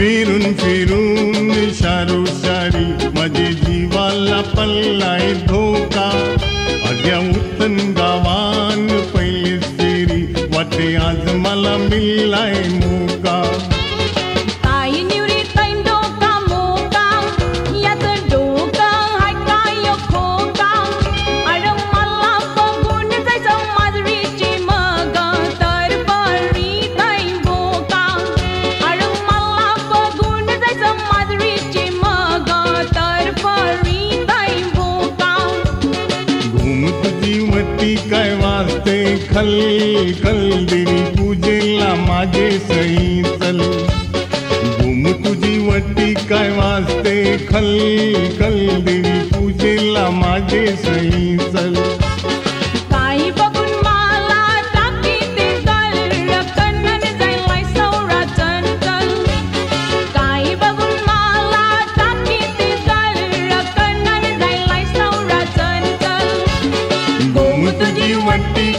फिरून फिरून शारोशारी माझे जीवाला पल्लाय धोका अग्या उठन गावान पहिले फेरी वाटे आज मला मिळाय मोका काय वाजते खल खल देवी पूजेला माझे सई चल घुम तुझी वट्टी काय वाजते खल खल देवी पूजेला माझे सई चल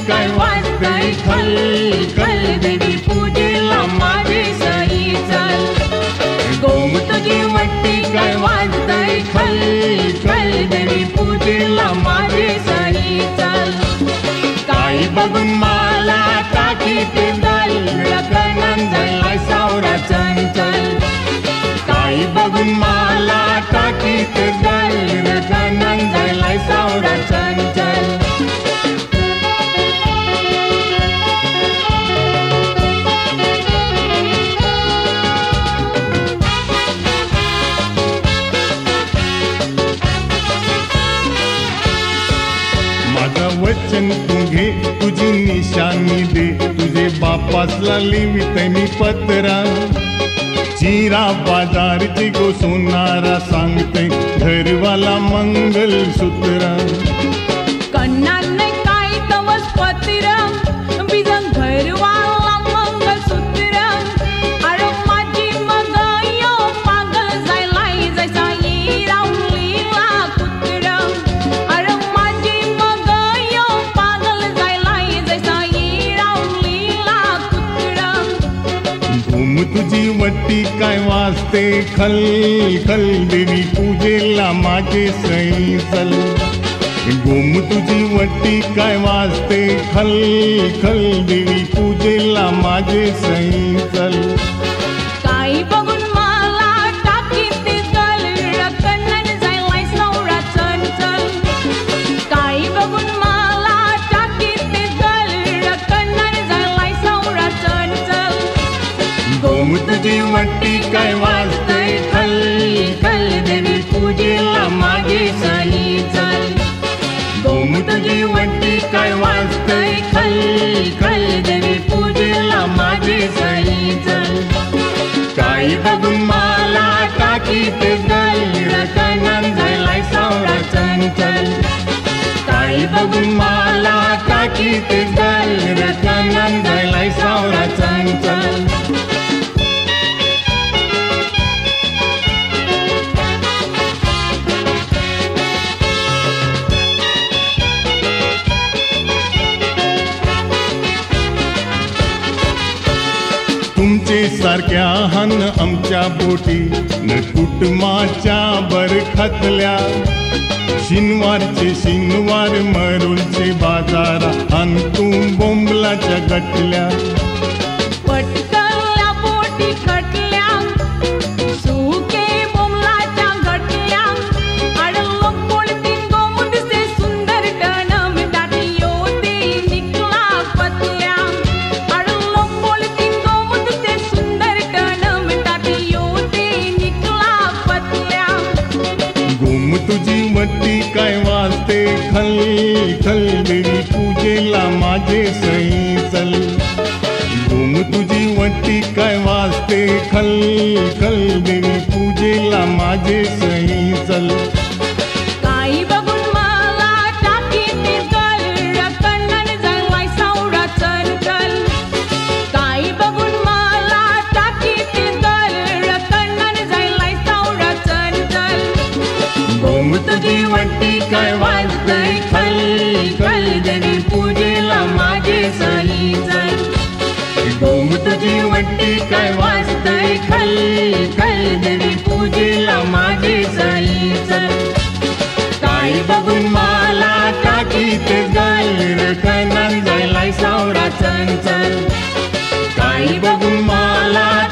काय वाजते खल खल देवी पूजेला माझे सई चल गोम तुझी वट्टी काय वाजते खल खल देवी पूजेला माझे सई चल काही बघून मला टाकीत दल रकणन झालाय सावरा चंचल काही बघून मला टाकीत दल रकणन झालाय सावरा चंचल वचन तू घे तुझी निशाणी दे तुझे बापासला लिहिते मी पत्रा चिरा बाजारची गो सोनारा सांगते घरवाला मंगलसूत्र कन्नाने काय तवस पत्र बिजन घरवाला मंगलसूत्र अरे माझी मग यो पागल जायलाय जैसा ये रावलीला कुत्र अरे माझी मग यो पागल जायलाय जैसा ये रावलीला कुत्र घुम तुझी वट्टी काय वाजते खल खल देवी पूजेला माझे सई चल घुम तुझी वट्टी काय वाजते खल खल देवी पूजेला माझे सई चल काही बघून मला टाकीत दल रकणन जायलाय सावरा चंचल काही बघून मला टाकीत दल रकणन जायलाय सावरा चंचल घुम तुझी वट्टी काय वाजते खल खल देवी पूजेला माझे सई चल घुम तुझी वट्टी काय वाजते खल खल देवी पूजेला माझे सई चल काही बघून मला टाकीत दल रकणन झालाय सावरा चंचल काही बघून मला टाकीत दल रकणन झालाय सावरा चंचल तुमचे सारख्या हन आमच्या बोटी न कुटुंबाच्या बरखतल्या शिनवारचे शिनवार मरूलचे बाजारा अन तू बोंबलाच्या गटल्या पटकल्या बोटी कटल्या सुके बोंबलाच्या गटल्या अडलो कोणतीन गोमुंडसे सुंदर टणम टाकली होती निकला पतल्या अडलो कोणतीन गोमुंडसे सुंदर टणम टाकली होती निकला पतल्या घुम तुझी वट्टी काय वाजते खल खल देवी पूजेला माझे सई चल घुम तुझी वट्टी काय वाजते खल खल देवी पूजेला माझे सई चल काही बघून मला टाकीत दल रकणन झालाय सावरा चंचल काही बघून मला टाकीत दल रकणन झालाय सावरा चंचल घुम तुझी वट्टी काय वाजते खल खल देवी पूजेला माझे सई चल घुम तुझी वट्टी काय वाजते खल देवी पूजेला माझे सई चल. काही बघून मला टाकीते गल रखनान जायलाय सावरा चंचल. काही बघून मला